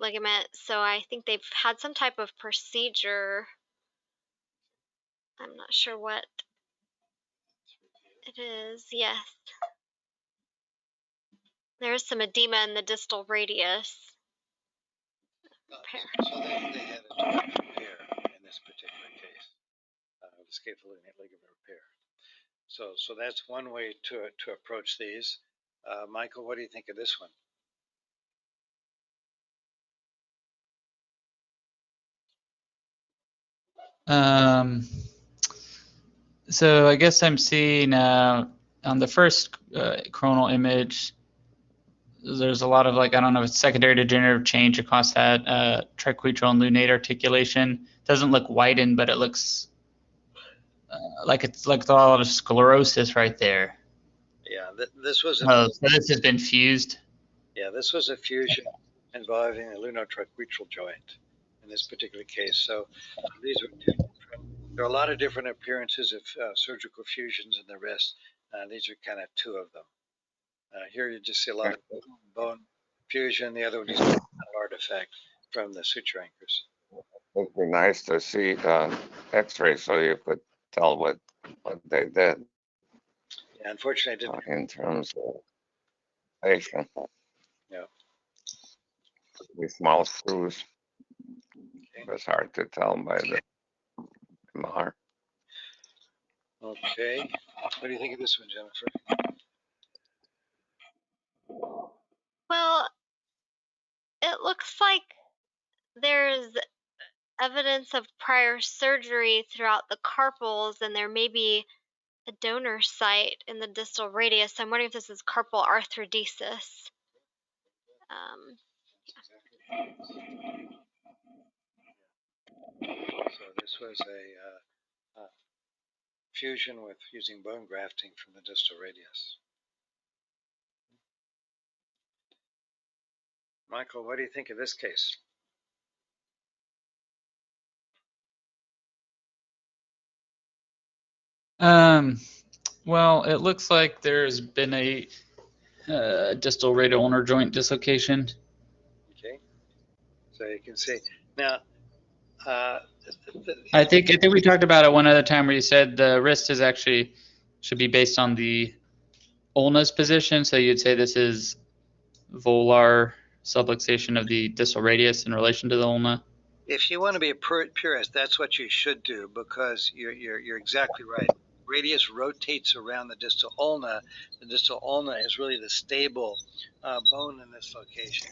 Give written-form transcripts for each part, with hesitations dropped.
ligament, so I think they've had some type of procedure. I'm not sure what it is. Yes. There's some edema in the distal radius. Repair. So they had a joint repair in this particular case, the scapholinate ligament repair. So that's one way to approach these. Michael, what do you think of this one? So I guess I'm seeing on the first coronal image, there's a lot of, like, I don't know, secondary degenerative change across that triquetral and lunate articulation. Doesn't look widened, but it looks like it's like a lot of sclerosis right there. Yeah, this was so this has been fused. Yeah, this was a fusion involving the lunar-triquetral joint in this particular case. So these are two different. There are a lot of different appearances of surgical fusions in the wrist. These are kind of two of them. Here you just see a lot of bone fusion. The other one is an artifact from the suture anchors. It would be nice to see X-ray so you could tell what they did. Yeah, unfortunately, I didn't. In terms of patient. Yeah. These small screws. Okay. It's hard to tell by the MR. Okay. What do you think of this one, Jennifer? Well, it looks like there's evidence of prior surgery throughout the carpals, and there may be a donor site in the distal radius. I'm wondering if this is carpal arthrodesis. So this was a fusion with using bone grafting from the distal radius. Michael, what do you think of this case? Well, it looks like there's been a distal radial ulnar joint dislocation. Okay, so you can see now. I think we talked about it one other time where you said the wrist is actually should be based on the ulna's position. So you'd say this is volar subluxation of the distal radius in relation to the ulna. If you want to be a purist, that's what you should do, because you're exactly right. Radius rotates around the distal ulna. The distal ulna is really the stable bone in this location.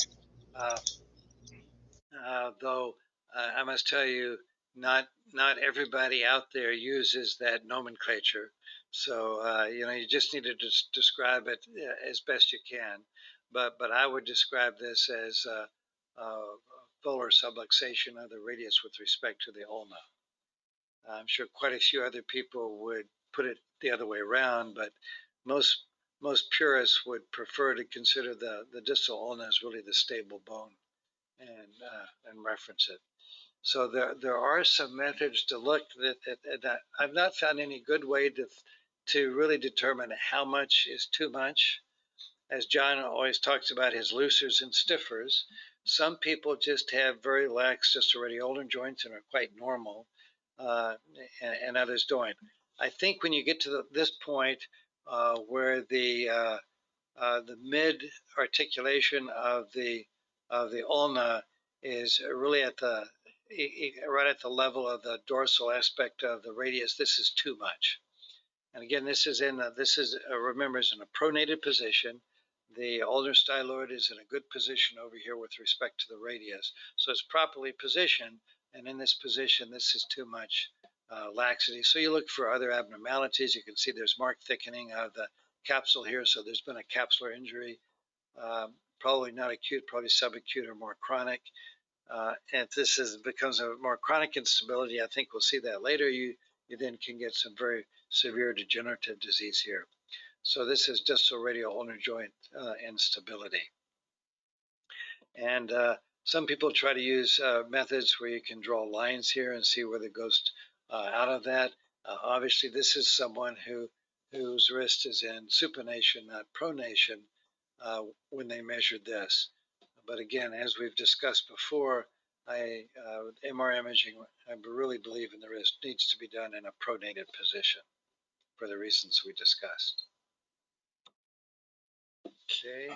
Though I must tell you, not everybody out there uses that nomenclature. So you just need to describe it as best you can. But I would describe this as volar subluxation of the radius with respect to the ulna. I'm sure quite a few other people would put it the other way around, but most purists would prefer to consider the distal ulna as really the stable bone and reference it. So there are some methods to look at that. I've not found any good way to really determine how much is too much. As John always talks about his loosers and stiffers, some people just have very lax distal ulnar joints and are quite normal, and others don't. I think when you get to this point where the mid articulation of the ulna is really right at the level of the dorsal aspect of the radius, this is too much. And again, this is remember, is in a pronated position. The ulnar styloid is in a good position over here with respect to the radius, so it's properly positioned. And in this position, this is too much laxity. So you look for other abnormalities. You can see there's marked thickening of the capsule here, so there's been a capsular injury, probably not acute, probably subacute or more chronic. And if this becomes a more chronic instability, I think we'll see that later. You then can get some very severe degenerative disease here. So this is distal radial ulnar joint instability. And some people try to use methods where you can draw lines here and see where it goes out of that. Obviously, this is someone whose wrist is in supination, not pronation, when they measured this. But again, as we've discussed before, MR imaging, I really believe in the wrist, needs to be done in a pronated position for the reasons we discussed. Okay.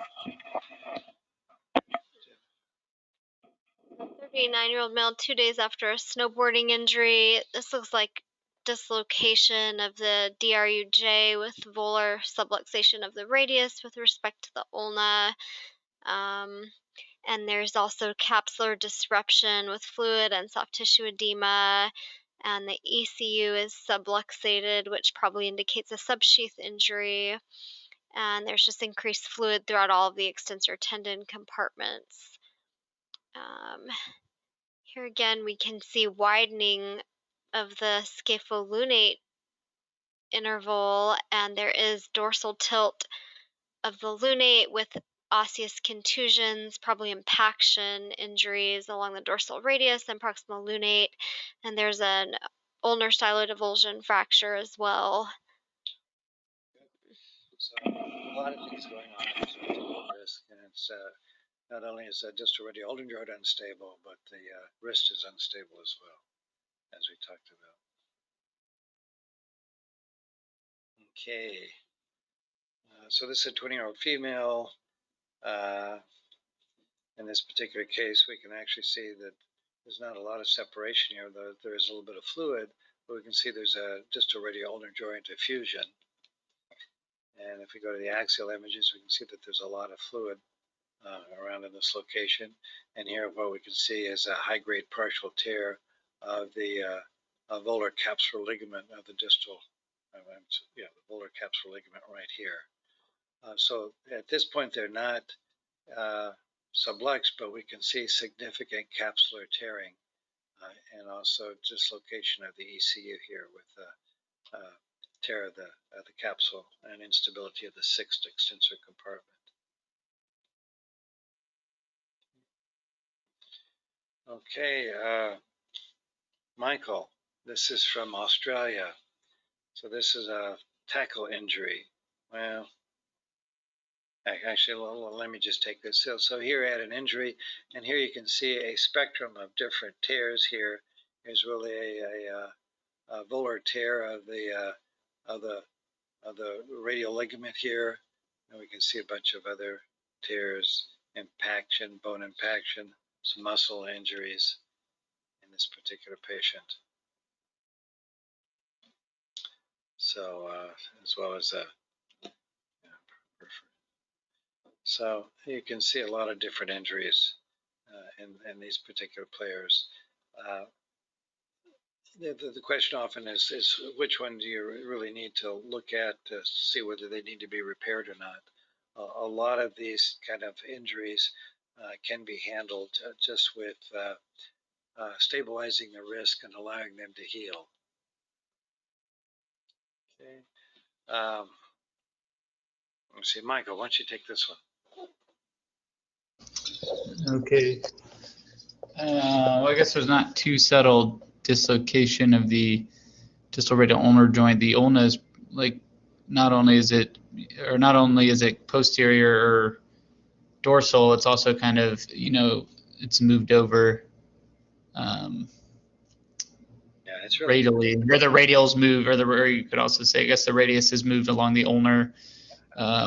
A 39-year-old male, 2 days after a snowboarding injury. This looks like dislocation of the DRUJ with volar subluxation of the radius with respect to the ulna. And there's also capsular disruption with fluid and soft tissue edema. And the ECU is subluxated, which probably indicates a subsheath injury. And there's just increased fluid throughout all of the extensor tendon compartments. Here again, we can see widening of the scapholunate interval, and there is dorsal tilt of the lunate with osseous contusions, probably impaction injuries along the dorsal radius and proximal lunate, and there's an ulnar styloid avulsion fracture as well. So a lot of things going on in this particular wrist, and it's not only is the distal radial ulnar joint unstable, but the wrist is unstable as well, as we talked about. Okay. So this is a 20-year-old female. In this particular case, we can actually see that there's not a lot of separation here, though there is a little bit of fluid, but we can see there's a distal radial ulnar joint effusion. And if we go to the axial images, we can see that there's a lot of fluid around in this location. And here what we can see is a high-grade partial tear of the volar capsular ligament of the distal, the volar capsular ligament right here. So at this point, they're not subluxed, but we can see significant capsular tearing and also dislocation of the ECU here with tear of the capsule and instability of the sixth extensor compartment. Okay, Michael, this is from Australia. So this is a tackle injury. Well, actually, let me just take this. So here at an injury, and here you can see a spectrum of different tears. Here is really a volar tear of the radial ligament here, and we can see a bunch of other tears, impaction, bone impaction, some muscle injuries in this particular patient. So as well as so you can see a lot of different injuries in these particular players. The question often is which one do you really need to look at to see whether they need to be repaired or not. A lot of these kind of injuries can be handled just with stabilizing the wrist and allowing them to heal. Okay. Let's see, Michael, why don't you take this one? Okay. Well, I guess there's not too settled dislocation of the distal radial ulnar joint. The ulna is like not only is it posterior or dorsal, it's also kind of it's moved over yeah, it's really radially, or the radials move, or you could also say I guess the radius is moved along the ulnar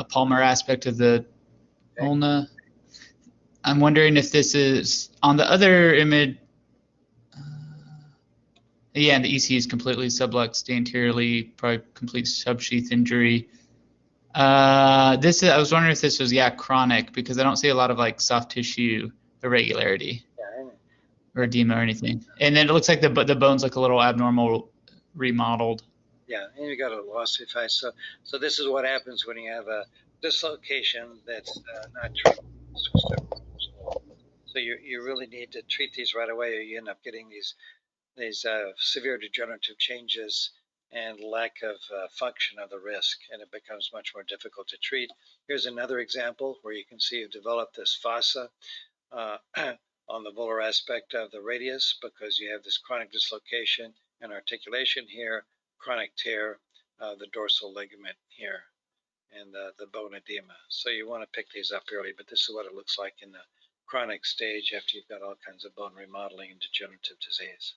palmar aspect of the ulna. I'm wondering if this is on the other image. Yeah, and the EC is completely subluxed anteriorly, probably complete subsheath injury. I was wondering if this was chronic, because I don't see a lot of like soft tissue irregularity or edema or anything. And then it looks like the bones look a little abnormal, remodeled. Yeah, and you got a ossified. So this is what happens when you have a dislocation that's not treated. So you really need to treat these right away, or you end up getting these severe degenerative changes and lack of function of the wrist, and it becomes much more difficult to treat. Here's another example where you can see you've developed this fossa on the volar aspect of the radius, because you have this chronic dislocation and articulation here, chronic tear of the dorsal ligament here, and the bone edema. So you want to pick these up early, but this is what it looks like in chronic stage after you've got all kinds of bone remodeling and degenerative disease.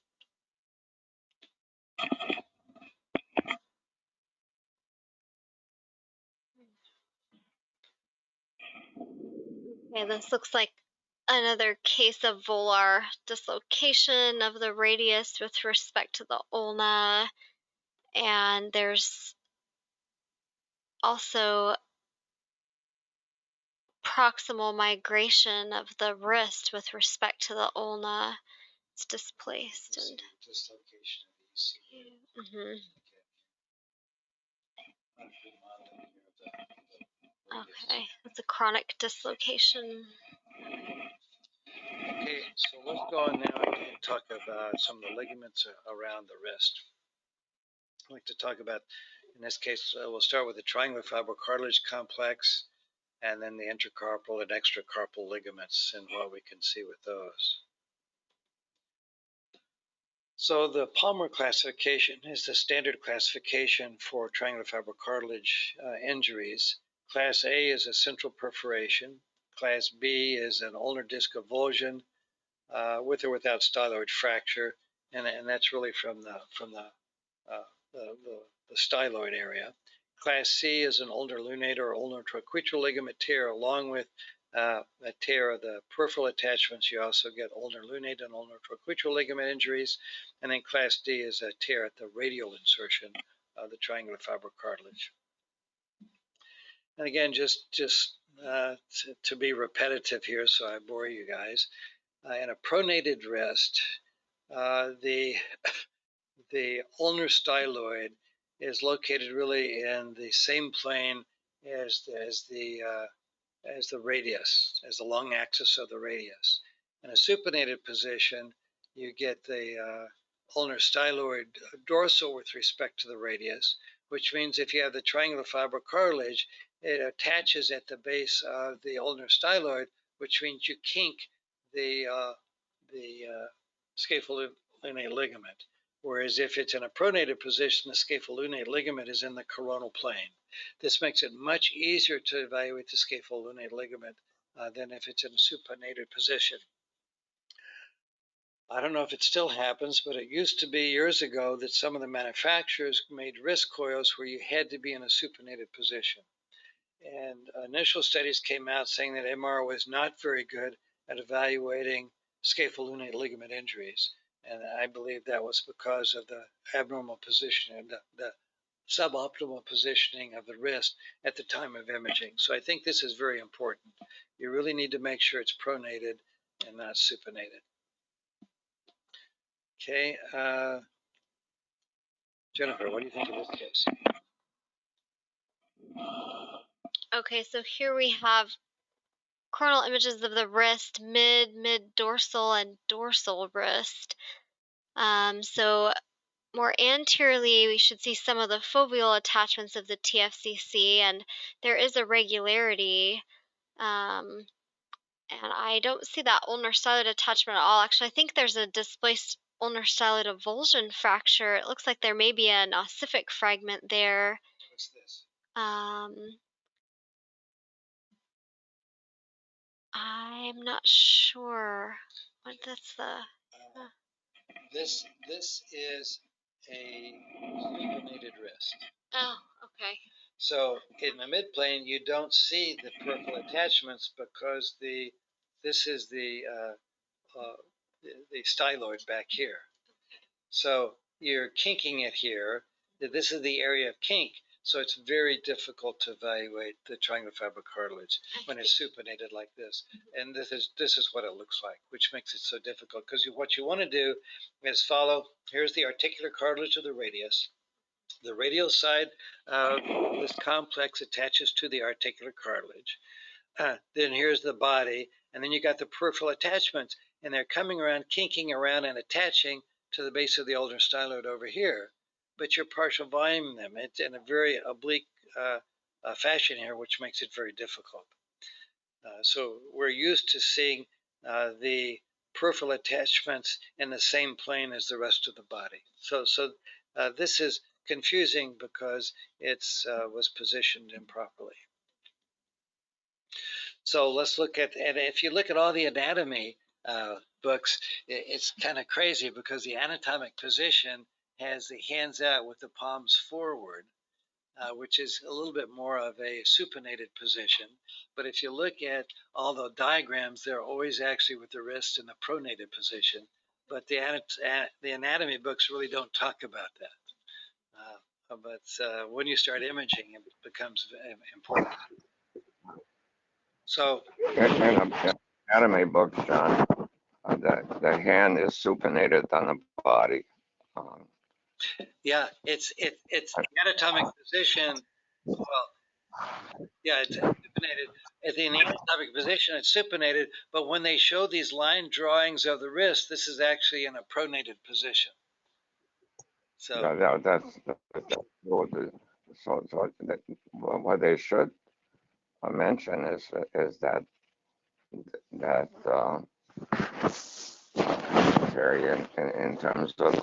Okay, this looks like another case of volar dislocation of the radius with respect to the ulna, and there's also proximal migration of the wrist with respect to the ulna. It's displaced and Dislocation of the EC. Okay, that's a chronic dislocation. Okay, so let's go on now and talk about some of the ligaments around the wrist. I'd like to talk about, in this case, we'll start with the triangular fibrocartilage complex, and then the intercarpal and extracarpal ligaments and what we can see with those. So the Palmer classification is the standard classification for triangular fibrocartilage injuries. Class A is a central perforation. Class B is an ulnar disc avulsion with or without styloid fracture, and that's really from the styloid area. Class C is an ulnar lunate or ulnar triquetral ligament tear, along with a tear of the peripheral attachments. You also get ulnar lunate and ulnar triquetral ligament injuries. And then Class D is a tear at the radial insertion of the triangular fibrocartilage. And again, just to be repetitive here, so I bore you guys, in a pronated wrist, the ulnar styloid is located really in the same plane as the radius, as the long axis of the radius. In a supinated position, you get the ulnar styloid dorsal with respect to the radius, which means if you have the triangular fibrocartilage, it attaches at the base of the ulnar styloid, which means you kink the scapholunate ligament. Whereas if it's in a pronated position, the scapholunate ligament is in the coronal plane. This makes it much easier to evaluate the scapholunate ligament than if it's in a supinated position. I don't know if it still happens, but it used to be years ago that some of the manufacturers made wrist coils where you had to be in a supinated position. And initial studies came out saying that MR was not very good at evaluating scapholunate ligament injuries. And I believe that was because of the abnormal positioning, the suboptimal positioning of the wrist at the time of imaging. So I think this is very important. You really need to make sure it's pronated and not supinated. Okay, Jennifer, what do you think of this case? Okay, so here we have coronal images of the wrist, mid-dorsal, and dorsal wrist. So more anteriorly, we should see some of the foveal attachments of the TFCC, and there is a regularity. And I don't see that ulnar styloid attachment at all. Actually, I think there's a displaced ulnar styloid avulsion fracture. It looks like there may be an ossific fragment there. What's this? I'm not sure what that's the. This is a supinated wrist. Oh, okay. So in the midplane, you don't see the peripheral attachments because this is the styloid back here. So you're kinking it here. This is the area of kink. So it's very difficult to evaluate the triangular fibrocartilage when it's supinated like this. And this is what it looks like, which makes it so difficult because what you want to do is follow. Here's the articular cartilage of the radius. The radial side of this complex attaches to the articular cartilage. Then here's the body, and then you got the peripheral attachments, and they're coming around, kinking around, and attaching to the base of the ulnar styloid over here. But you're partial voluming them. It's in a very oblique fashion here, which makes it very difficult. So we're used to seeing the peripheral attachments in the same plane as the rest of the body. So this is confusing because it was positioned improperly. So let's look at, and if you look at all the anatomy books, it's kind of crazy because the anatomic position has the hands out with the palms forward, which is a little bit more of a supinated position. But if you look at all the diagrams, they're always actually with the wrist in the pronated position. But the anatomy books really don't talk about that. But when you start imaging, it becomes important. So In anatomy books, John, the hand is supinated on the body. Um, yeah, it's anatomic position. Well, yeah, it's supinated. In the anatomic position, it's supinated. But when they show these line drawings of the wrist, this is actually in a pronated position. So what they should mention is that Terry, in terms of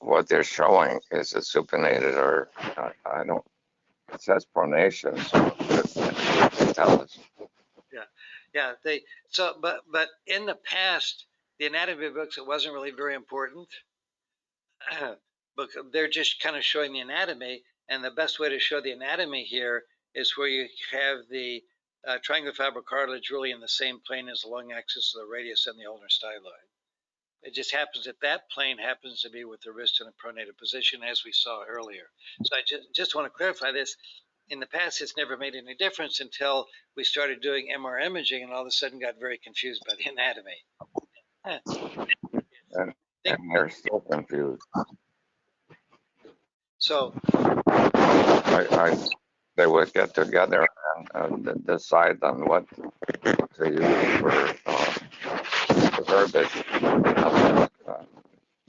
what they're showing, is it supinated or I don't. It says pronation, so it tell us. yeah, but in the past, the anatomy books, it wasn't really very important. But they're just kind of showing the anatomy, and the best way to show the anatomy here is where you have the triangular fibrocartilage really in the same plane as the long axis of the radius and the ulnar styloid. It just happens that that plane happens to be with the wrist in a pronated position, as we saw earlier. So I just want to clarify this. In the past, it's never made any difference until we started doing MR imaging and all of a sudden got very confused by the anatomy. And they're still confused. So they would get together and decide on what to use for verbiage.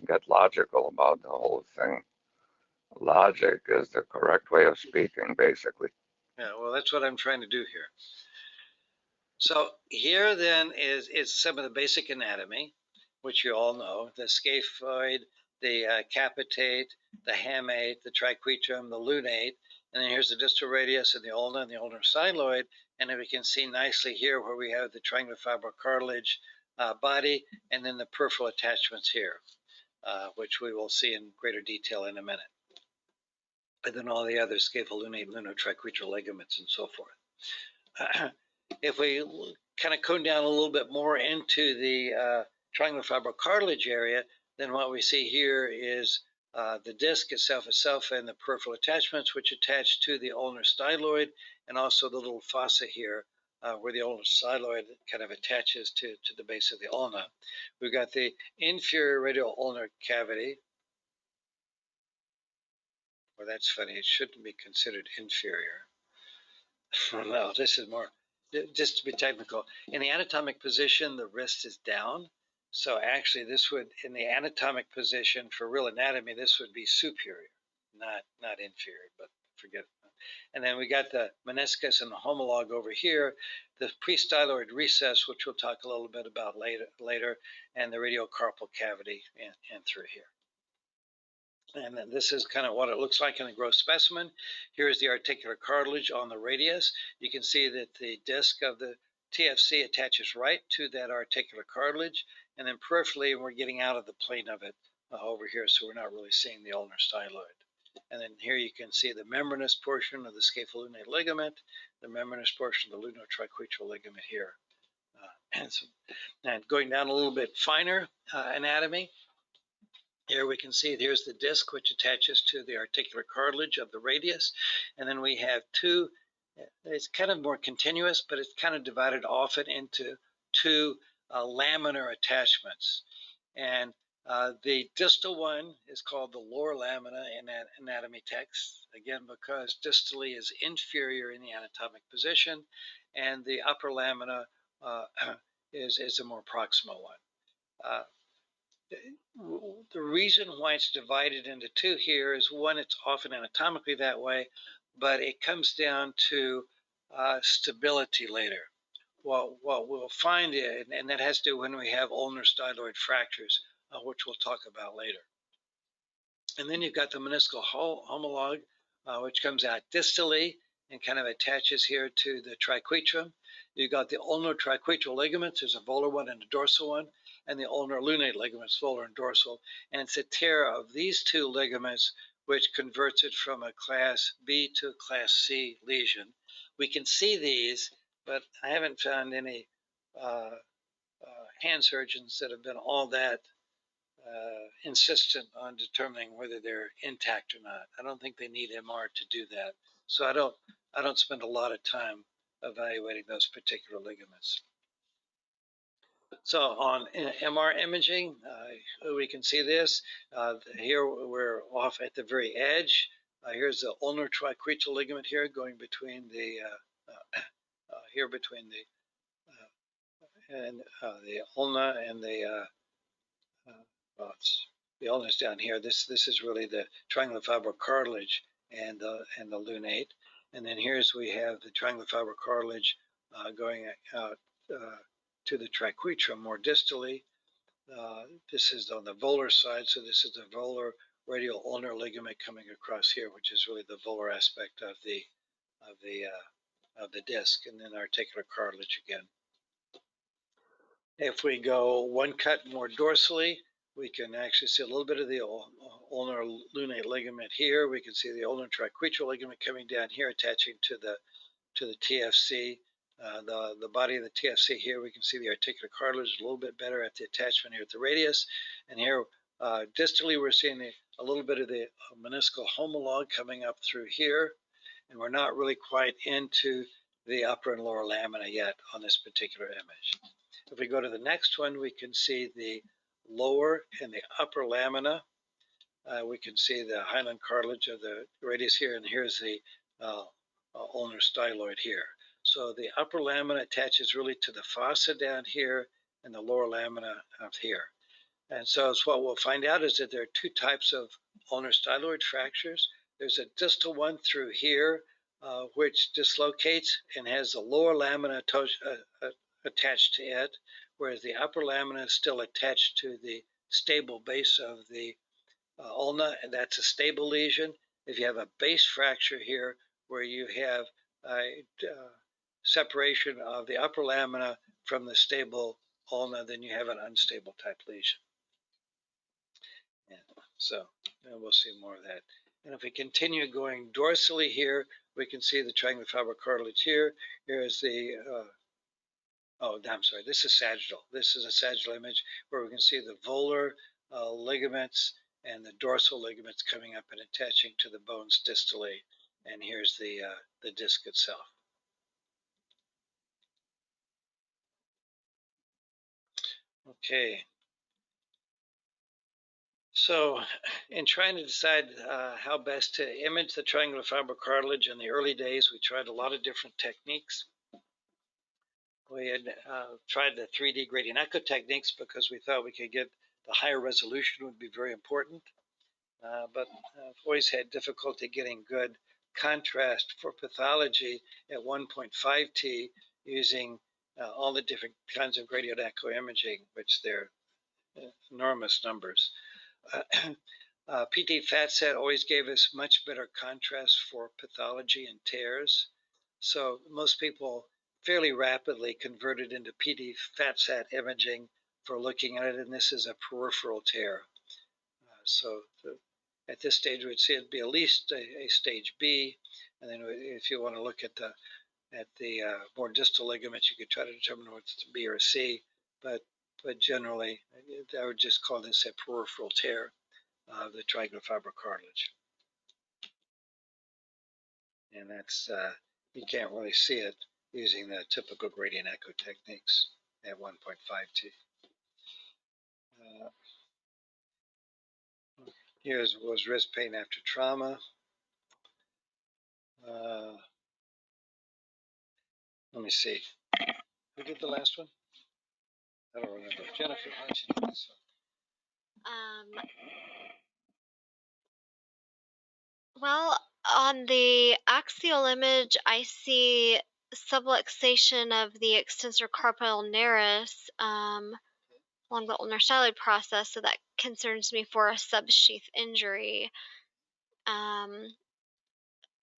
Get logical about the whole thing. Logic is the correct way of speaking, basically. yeah, well, that's what I'm trying to do here. So here then is some of the basic anatomy, which you all know: the scaphoid, the capitate, the hamate, the triquetrum, the lunate, and then here's the distal radius and the ulna and the ulnar styloid. And then we can see nicely here where we have the triangular fibrocartilage body, and then the peripheral attachments here, which we will see in greater detail in a minute. And then all the other scapholunate, lunotriquetral ligaments, and so forth. If we kind of cone down a little bit more into the triangular fibrocartilage area, then what we see here is the disc itself and the peripheral attachments, which attach to the ulnar styloid, and also the little fossa here, where the ulnar styloid kind of attaches to the base of the ulna. We've got the inferior radial ulnar cavity. Well, that's funny. It shouldn't be considered inferior. No, this is more, just to be technical. In the anatomic position, the wrist is down. So actually this would, in the anatomic position for real anatomy, this would be superior, not inferior, but forget it. And then we got the meniscus and the homolog over here, the prestyloid recess, which we'll talk a little bit about later, and the radiocarpal cavity and through here. And then this is kind of what it looks like in a gross specimen. Here is the articular cartilage on the radius. You can see that the disc of the TFC attaches right to that articular cartilage, and then peripherally we're getting out of the plane of it over here, so we're not really seeing the ulnar styloid. And then here you can see the membranous portion of the scapholunate ligament, the membranous portion of the lunotriquetral ligament here. And going down a little bit finer anatomy, here we can see here's the disc which attaches to the articular cartilage of the radius. And then we have two, it's kind of more continuous, but it's kind of divided often into two laminar attachments. And the distal one is called the lower lamina in anatomy text, again, because distally is inferior in the anatomic position, and the upper lamina is a more proximal one. The reason why it's divided into two here is, one, it's often anatomically that way, but it comes down to stability later. What we'll find, and that has to do when we have ulnar styloid fractures, which we'll talk about later. And then you've got the meniscal homolog, which comes out distally, and kind of attaches here to the triquetrum. You've got the ulnar triquetral ligaments. There's a volar one and a dorsal one, and the ulnar lunate ligaments, volar and dorsal. And it's a tear of these two ligaments which converts it from a class B to a class C lesion. We can see these, but I haven't found any hand surgeons that have been all that insistent on determining whether they're intact or not. I don't think they need MR to do that. So I don't spend a lot of time evaluating those particular ligaments. So on MR imaging, we can see this. Here we're off at the very edge. Here's the ulnar triquetral ligament here going between the here between the ulna and the well, the ulna's down here. This is really the triangular fiber cartilage and the lunate. And then here's we have the triangular fiber cartilage going out to the triquetrum more distally. This is on the volar side, so this is the volar radial ulnar ligament coming across here, which is really the volar aspect of the disc, and then articular cartilage again. If we go one cut more dorsally, we can actually see a little bit of the ulnar lunate ligament here. We can see the ulnar triquetral ligament coming down here, attaching to the TFC. The body of the TFC here, we can see the articular cartilage a little bit better at the attachment here at the radius. And here, distally, we're seeing a little bit of the meniscal homologue coming up through here. And we're not really quite into the upper and lower lamina yet on this particular image. If we go to the next one, we can see the lower and the upper lamina. We can see the hyaline cartilage of the radius here, and here's the ulnar styloid here. So the upper lamina attaches really to the fossa down here, and the lower lamina up here. And so what we'll find out is that there are two types of ulnar styloid fractures. There's a distal one through here, which dislocates and has the lower lamina attached to it, whereas the upper lamina is still attached to the stable base of the ulna, and that's a stable lesion. If you have a base fracture here, where you have a separation of the upper lamina from the stable ulna, then you have an unstable type lesion. And so we'll see more of that. And if we continue going dorsally here, we can see the triangular fiber cartilage here. Here's the oh, I'm sorry, this is sagittal. This is a sagittal image where we can see the volar ligaments and the dorsal ligaments coming up and attaching to the bones distally. And here's the disc itself. Okay. So in trying to decide how best to image the triangular fiber cartilage in the early days, we tried a lot of different techniques. We had tried the 3D gradient echo techniques because we thought we could get the higher resolution would be very important. But I've always had difficulty getting good contrast for pathology at 1.5T using all the different kinds of gradient echo imaging, which they're enormous numbers. PT FatSat always gave us much better contrast for pathology and tears. So most people fairly rapidly converted into PD FatSat imaging for looking at it, and this is a peripheral tear. At this stage, we'd see it be at least a stage B, and then if you want to look at the more distal ligaments, you could try to determine whether it's B or C, but generally, I would just call this a peripheral tear of the triangular fiber cartilage. And that's, you can't really see it using the typical gradient echo techniques at 1.5T. Here was wrist pain after trauma. Let me see. Who did the last one? I don't remember. Jennifer, why don't you do this one? Well, on the axial image, I see subluxation of the extensor carpal narus along the ulnar styloid process, so that concerns me for a subsheath injury.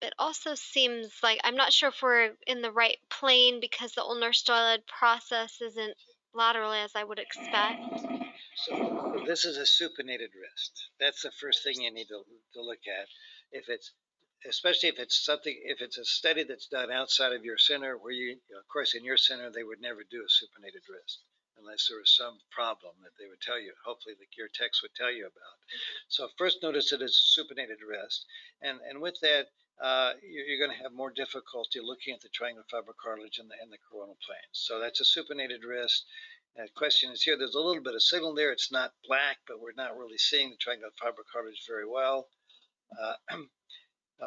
it also seems like I'm not sure if we're in the right plane because the ulnar styloid process isn't laterally as I would expect. So this is a supinated wrist. That's the first thing you need to look at. If it's, especially if it's something, if it's a study that's done outside of your center, where of course, in your center, they would never do a supinated wrist unless there was some problem that they would tell you. Hopefully, your text would tell you about. So first, notice that it's a supinated wrist, and with that, you're going to have more difficulty looking at the triangular fibrocartilage and the coronal planes. So that's a supinated wrist. The question is here, there's a little bit of signal there. It's not black, but we're not really seeing the triangular fibrocartilage very well.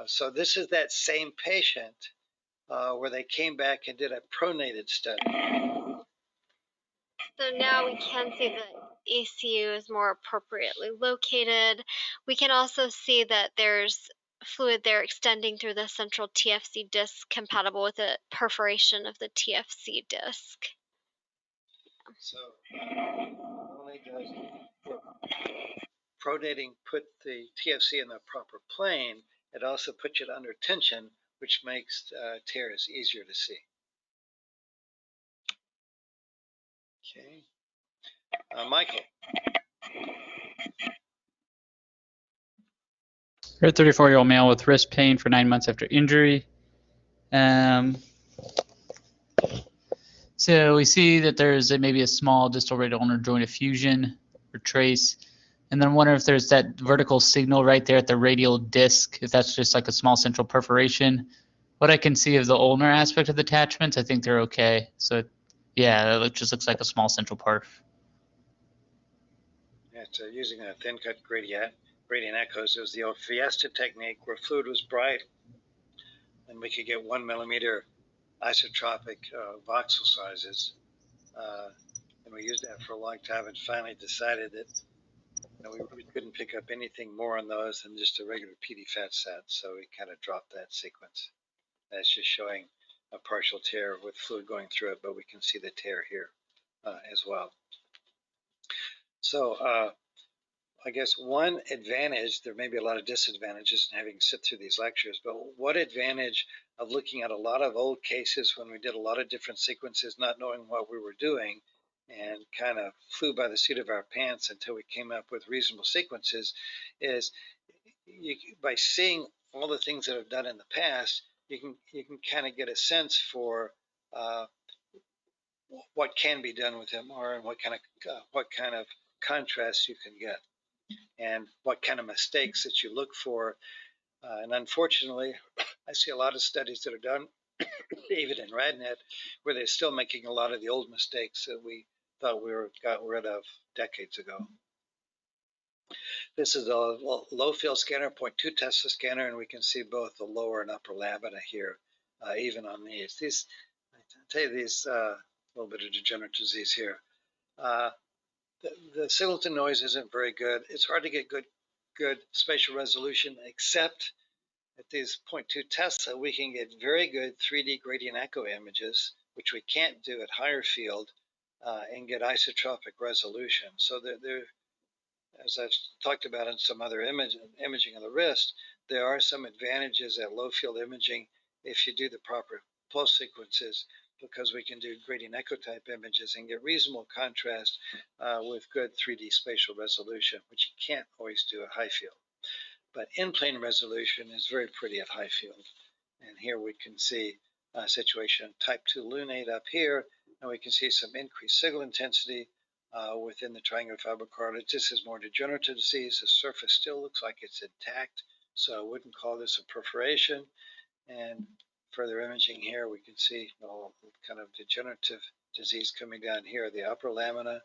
So this is that same patient where they came back and did a pronated study. So now we can see that ECU is more appropriately located. We can also see that there's fluid there extending through the central TFC disc compatible with a perforation of the TFC disc. So not only does pronating put the TFC in the proper plane, it also puts it under tension, which makes tears easier to see. Okay. Michael. We're a 34-year-old male with wrist pain for 9 months after injury. So we see that there's maybe a small distal radial ulnar joint effusion or trace. And then I wonder if there's that vertical signal right there at the radial disc, if that's just like a small central perforation. What I can see of the ulnar aspect of the attachments, I think they're okay. So yeah, it just looks like a small central perf. Yeah, so using a thin cut gradient echoes, it was the old Fiesta technique where fluid was bright and we could get 1 millimeter isotropic voxel sizes. And we used that for a long time and finally decided that we couldn't pick up anything more on those than just a regular PD fat set. So we kind of dropped that sequence. That's just showing a partial tear with fluid going through it, but we can see the tear here as well. So I guess one advantage, there may be a lot of disadvantages in having to sit through these lectures, but what advantage of looking at a lot of old cases when we did a lot of different sequences, not knowing what we were doing, and kind of flew by the seat of our pants until we came up with reasonable sequences, is by seeing all the things that have done in the past, you can kind of get a sense for what can be done with MR and what kind of contrast you can get, and what kind of mistakes that you look for. And unfortunately, I see a lot of studies that are done, even in RadNet, where they're still making a lot of the old mistakes that we thought we got rid of decades ago. This is a low field scanner, 0.2 Tesla scanner, and we can see both the lower and upper lamina here, even on these. I tell you, these a little bit of degenerative disease here. The signal to noise isn't very good. It's hard to get good spatial resolution, except at these 0.2 Tesla, we can get very good 3D gradient echo images, which we can't do at higher field, and get isotropic resolution. So there, as I've talked about in some other imaging of the wrist, there are some advantages at low field imaging if you do the proper pulse sequences, because we can do gradient echo type images and get reasonable contrast with good 3D spatial resolution, which you can't always do at high field. But in-plane resolution is very pretty at high field. And here we can see a situation type 2 lunate up here, and we can see some increased signal intensity within the triangular fibrocartilage. This is more degenerative disease. The surface still looks like it's intact, so I wouldn't call this a perforation. And further imaging here, we can see kind of degenerative disease coming down here. The upper lamina,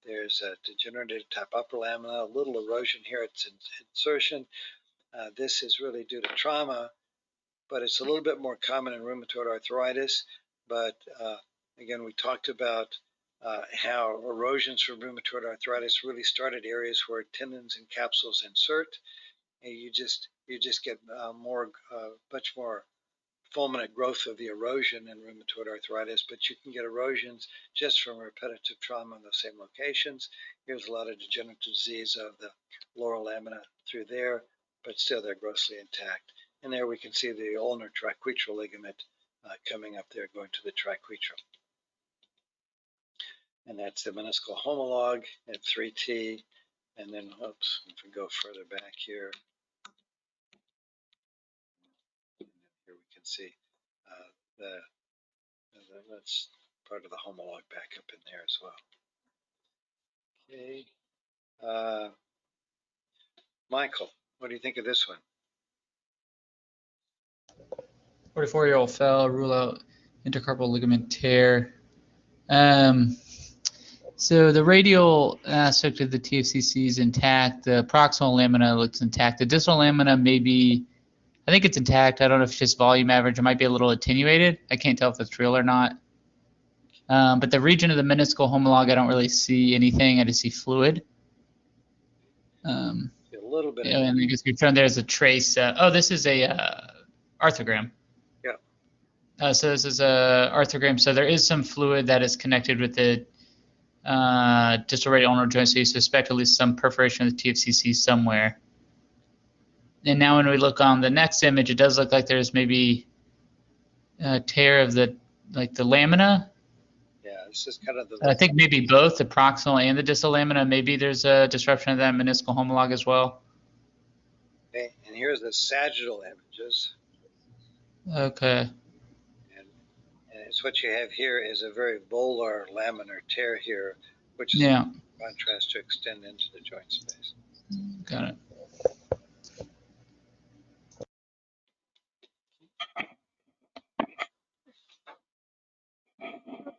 there's a degenerative type upper lamina, a little erosion here at insertion. This is really due to trauma, but it's a little bit more common in rheumatoid arthritis. But again, we talked about how erosions from rheumatoid arthritis really start at areas where tendons and capsules insert, and you just get much more fulminant growth of the erosion in rheumatoid arthritis, but you can get erosions just from repetitive trauma in those same locations. Here's a lot of degenerative disease of the lower lamina through there, but still they're grossly intact. And there we can see the ulnar triquetral ligament coming up there, going to the triquetral. And that's the meniscal homolog at 3T. And then, oops, if we go further back here, here we can see that's part of the homolog back up in there as well. Okay. Michael, what do you think of this one? 44-year-old fell, rule out intercarpal ligament tear. So the radial aspect of the TFCC is intact. The proximal lamina looks intact. The distal lamina maybe, I think it's intact. I don't know if it's just volume average. It might be a little attenuated. I can't tell if it's real or not. But the region of the meniscal homolog, I don't really see anything. I just see fluid. A little bit. Yeah, and I guess you're showing there's a trace. Oh, this is a arthrogram. Yeah. So this is a arthrogram. So there is some fluid that is connected with the distal radial ulnar joint. So you suspect at least some perforation of the TFCC somewhere. And now when we look on the next image, it does look like there's maybe a tear of the lamina. Yeah, this is kind of the. I think maybe both the proximal and the distal lamina. Maybe there's a disruption of that meniscal homolog as well. Okay, and here's the sagittal images. Okay. And it's what you have here is a very volar laminar tear here, which is contrast to extend into the joint space. Got it.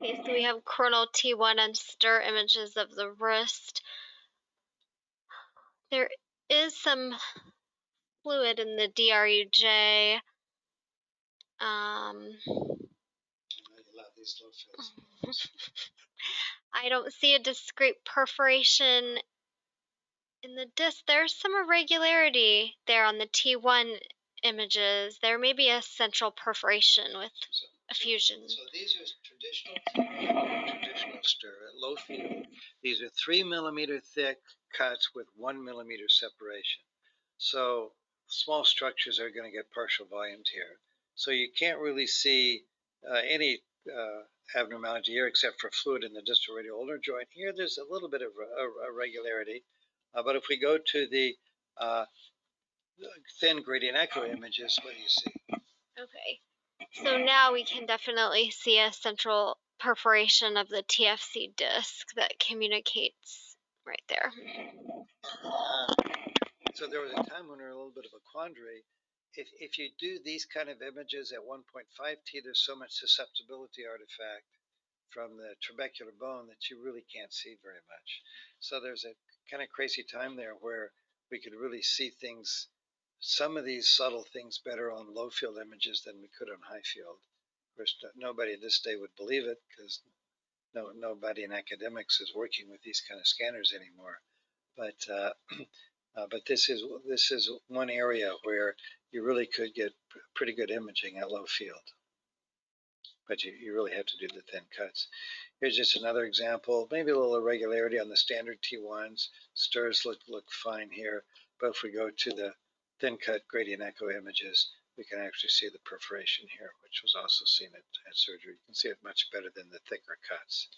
Okay, so we have coronal T1 and stir images of the wrist. There is some fluid in the DRUJ. I don't see a discrete perforation in the disc. There's some irregularity there on the T1 images. There may be a central perforation with effusion. So these are traditional stir at low field. These are 3 millimeter thick cuts with 1 millimeter separation. So small structures are going to get partial volumes here. So you can't really see any abnormality here except for fluid in the distal radial ulnar joint. Here there's a little bit of irregularity. But if we go to the thin gradient echo images, what do you see? Okay, so now we can definitely see a central perforation of the TFC disc that communicates right there. So there was a time when we were a little bit of a quandary. If you do these kind of images at 1.5T, there's so much susceptibility artifact from the trabecular bone that you really can't see very much. So there's a kind of crazy time there where we could really see things, some of these subtle things better on low field images than we could on high field. Of course, nobody this day would believe it because nobody in academics is working with these kind of scanners anymore. But this is one area where you really could get pretty good imaging at low field. But you really have to do the thin cuts. Here's just another example, maybe a little irregularity on the standard T1s. Stirs look fine here, but if we go to the thin cut gradient echo images, we can actually see the perforation here, which was also seen at surgery. You can see it much better than the thicker cuts.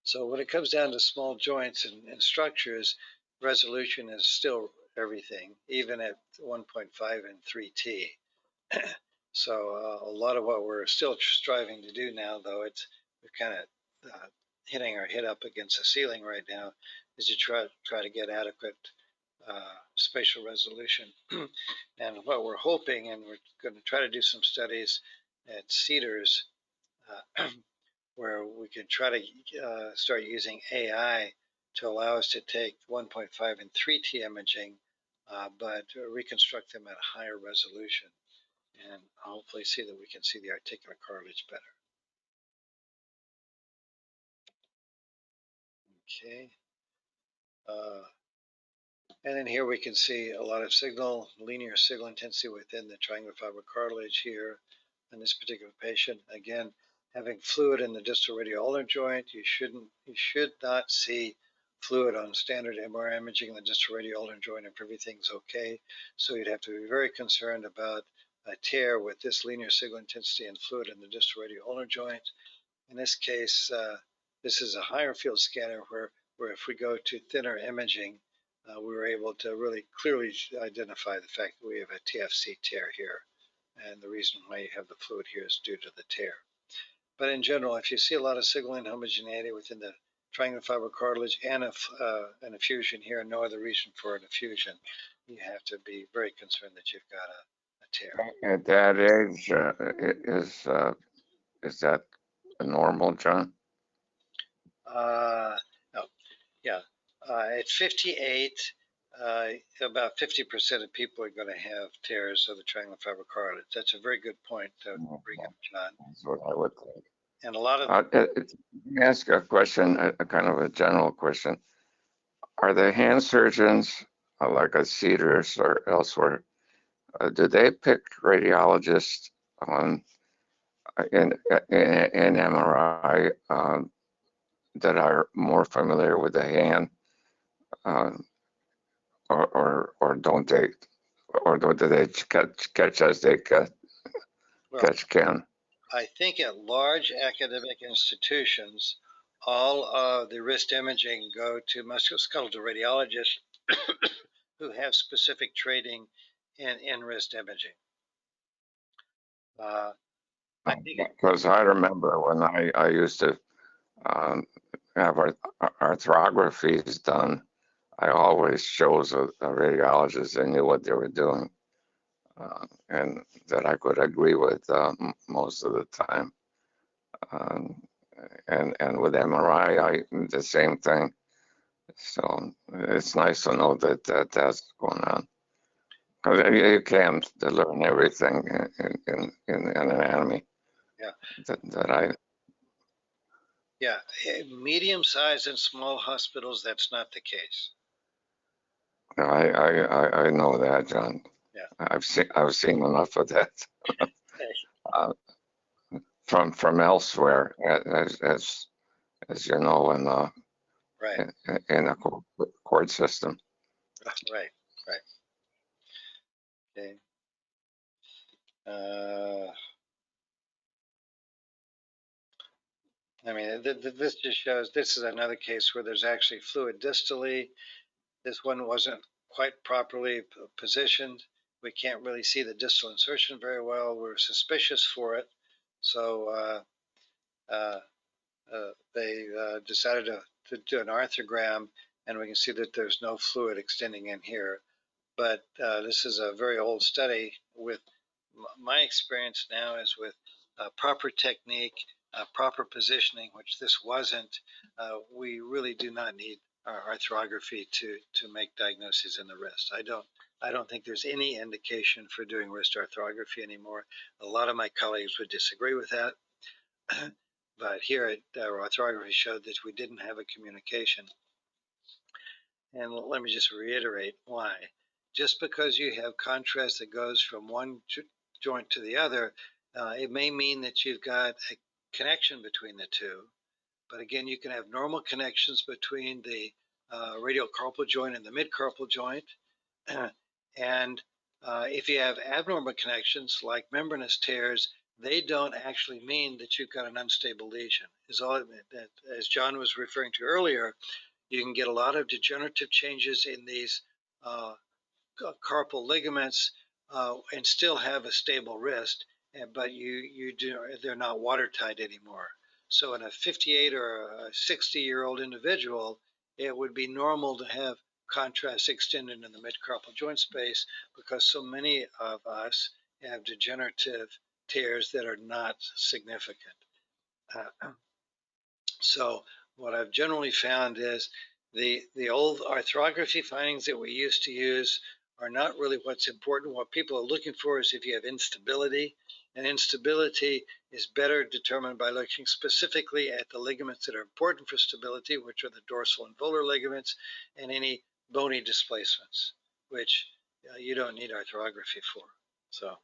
So when it comes down to small joints and structures, resolution is still everything, even at 1.5 and 3T. So a lot of what we're still striving to do now, though, we're kind of hitting our head up against the ceiling right now, is to try to get adequate spatial resolution. And what we're hoping, and we're going to try to do some studies at Cedars, where we can try to start using AI to allow us to take 1.5 and 3T imaging, but reconstruct them at a higher resolution, and hopefully see that we can see the articular cartilage better. Okay. And then here we can see a lot of linear signal intensity within the triangular fiber cartilage here in this particular patient. Again, having fluid in the distal radial ulnar joint, you should not see fluid on standard MRI imaging, the distal radial ulnar joint, if everything's okay. So you'd have to be very concerned about a tear with this linear signal intensity and fluid in the distal radial ulnar joint. In this case, this is a higher field scanner where if we go to thinner imaging, we were able to really clearly identify the fact that we have a TFC tear here. And the reason why you have the fluid here is due to the tear. But in general, if you see a lot of signal inhomogeneity within the triangular fiber cartilage and an effusion here, and no other reason for an effusion, you have to be very concerned that you've got a tear. At that age, is that normal, John? No, yeah. At 58, about 50% of people are going to have tears of the triangular fiber cartilage. That's a very good point to bring up, John. That's what I would think. And a lot of Let me ask you a question, a kind of a general question. Are the hand surgeons, like at Cedars or elsewhere, do they pick radiologists on in MRI that are more familiar with the hand, or don't they, or do they catch as they catch can? I think at large academic institutions, all of the wrist imaging go to musculoskeletal radiologists who have specific training in wrist imaging. I think Because I remember when I used to have arthrographies done, I always chose a radiologist that knew what they were doing, and that I could agree with most of the time. And with MRI, the same thing. So it's nice to know that that's going on. Because you can't learn everything in anatomy. Yeah. That Yeah, medium-sized and small hospitals, that's not the case. I know that, John. Yeah. I've seen enough of that from elsewhere, as you know, in right. in the court system. Right. Okay. I mean, this just shows this is another case where there's actually fluid distally. This one wasn't quite properly positioned. We can't really see the distal insertion very well. We're suspicious for it. So they decided to do an arthrogram, and we can see that there's no fluid extending in here. But this is a very old study. With my experience now is with proper technique, proper positioning, which this wasn't. We really do not need arthrography to make diagnoses in the wrist. I don't think there's any indication for doing wrist arthrography anymore. A lot of my colleagues would disagree with that. But here, our arthrography showed that we didn't have a communication. And let me just reiterate why. Just because you have contrast that goes from one joint to the other, it may mean that you've got a connection between the two. But again, you can have normal connections between the radial carpal joint and the mid-carpal joint. And if you have abnormal connections like membranous tears, they don't actually mean that you've got an unstable lesion. As John was referring to earlier, you can get a lot of degenerative changes in these carpal ligaments and still have a stable wrist, but they're not watertight anymore. So in a 58 or a 60-year-old individual, it would be normal to have contrast extended in the mid-carpal joint space because so many of us have degenerative tears that are not significant. So what I've generally found is the old arthrography findings that we used to use are not really what's important. What people are looking for is if you have instability, and instability is better determined by looking specifically at the ligaments that are important for stability, which are the dorsal and volar ligaments, and any bony displacements, which you don't need arthrography for. So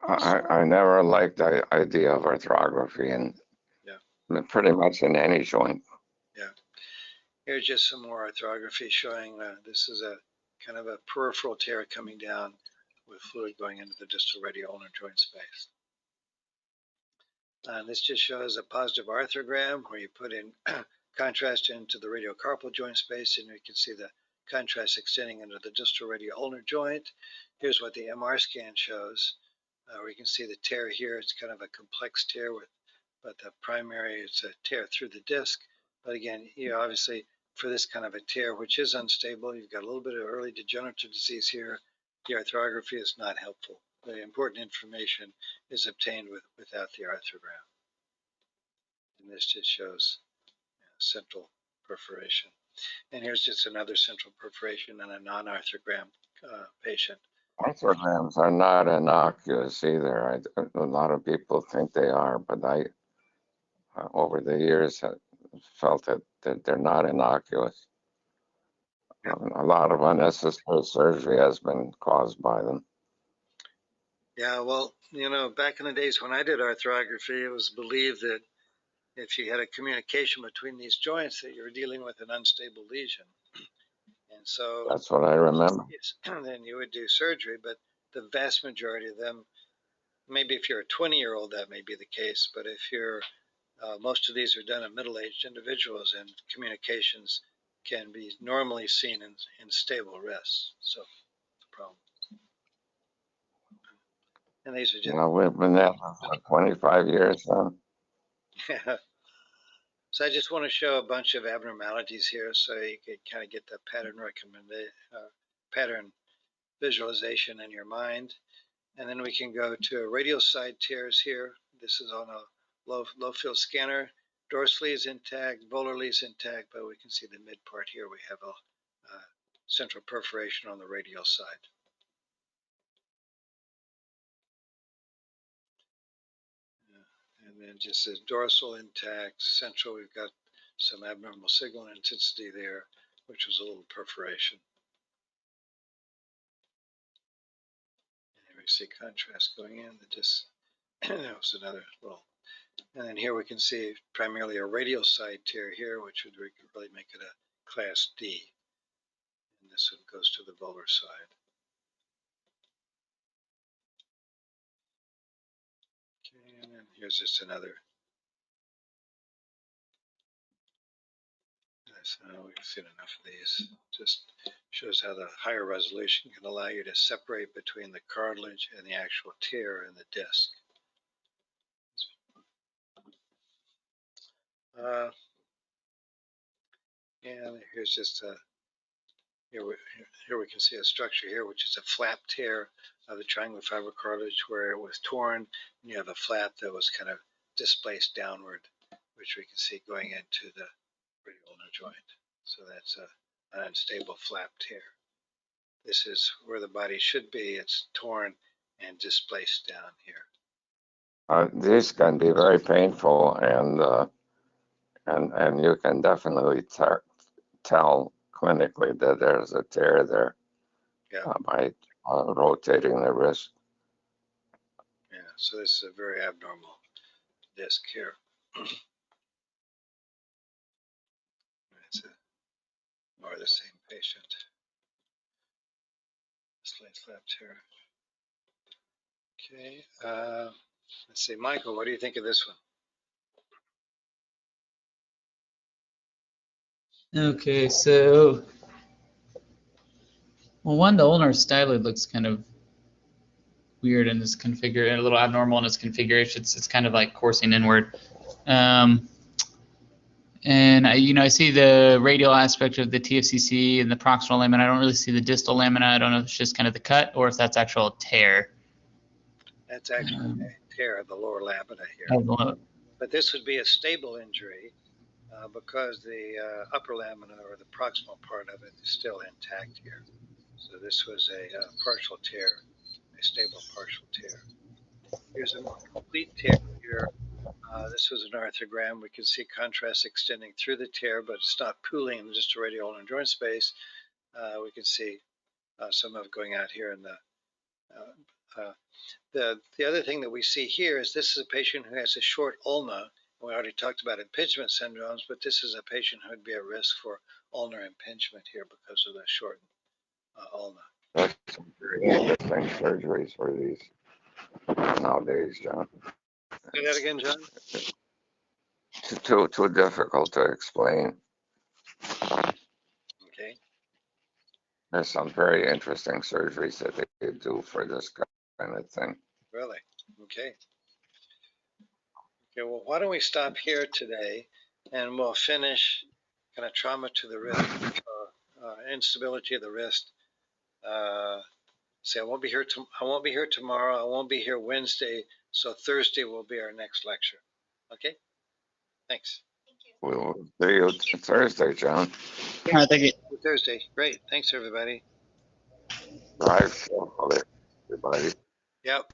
I never liked the idea of arthrography, and yeah. pretty much in any joint. Yeah. Here's just some more arthrography showing this is a kind of a peripheral tear coming down with fluid going into the distal radial ulnar joint space. And this just shows a positive arthrogram where you put in contrast into the radiocarpal joint space, and you can see the contrast extending into the distal radial ulnar joint. Here's what the MR scan shows, where you can see the tear here. It's kind of a complex tear, but the primary is a tear through the disc. But again, obviously for this kind of a tear, which is unstable, you've got a little bit of early degenerative disease here. The arthrography is not helpful. The important information is obtained without the arthrogram. And this just shows central perforation. And here's just another central perforation in a non-arthrogram patient. Arthrograms are not innocuous either. A lot of people think they are, but I, over the years, have felt that they're not innocuous. A lot of unnecessary surgery has been caused by them. Yeah, well, back in the days when I did arthrography, it was believed that if you had a communication between these joints, that you were dealing with an unstable lesion. And so That's what I remember. then you would do surgery, but the vast majority of them, maybe if you're a 20-year-old, that may be the case, but if you're, most of these are done in middle-aged individuals, and communications can be normally seen in stable rests. So the problem. And these are just. We've been there for 25 years now. So I just want to show a bunch of abnormalities here so you can kind of get the pattern visualization in your mind. And then we can go to radial side tears here. This is on a low field scanner. Dorsally is intact, volarly is intact, but we can see the mid part here. We have a central perforation on the radial side. And then just the dorsal intact, central, we've got some abnormal signal intensity there, which was a little perforation. And here we see contrast going in. That was another little. And then here we can see primarily a radial side tear here, which would really make it a class D. And this one goes to the volar side. Okay, and then here's just another. So we've seen enough of these. Just shows how the higher resolution can allow you to separate between the cartilage and the actual tear in the disc. And here's just here we can see a structure here, which is a flap tear of the triangular fiber cartilage where it was torn, and you have a flap that was kind of displaced downward, which we can see going into the radial ulnar joint. So that's an unstable flap tear. This is where the body should be. It's torn and displaced down here. These can be very painful, and you can definitely tell clinically that there's a tear there. Yeah. By rotating the wrist. Yeah, so this is a very abnormal disc here. It's more the same patient. Slight flap tear. Okay, let's see, Michael, what do you think of this one? Okay, so well, one, the ulnar styloid looks kind of weird in this configuration, a little abnormal in its configuration. It's kind of like coursing inward. And I see the radial aspect of the TFCC and the proximal lamina. I don't really see the distal lamina. I don't know if it's just kind of the cut or if that's actual tear. That's actually a tear of the lower lamina here. But this would be a stable injury because the upper lamina or the proximal part of it is still intact here. So this was a partial tear, a stable partial tear. Here's a more complete tear here. This was an arthrogram. We can see contrast extending through the tear, but it's not pooling in the distal radial ulnar joint space. We can see some of it going out here in the other thing that we see here is this is a patient who has a short ulna. We already talked about impingement syndromes, but this is a patient who would be at risk for ulnar impingement here because of the shortened ulna. That's some very interesting surgeries for these nowadays, John. Say that again, John? Too difficult to explain. Okay. There's some very interesting surgeries that they do for this kind of thing. Really? Okay. Okay, well, why don't we stop here today, and we'll finish kind of trauma to the wrist, instability of the wrist. Say I won't be here. I won't be here tomorrow. I won't be here Wednesday. So Thursday will be our next lecture. Okay. Thanks. We'll see you Thursday, John. All right, thank you. Thursday. Great. Thanks, everybody. Drive safe, everybody. Yep.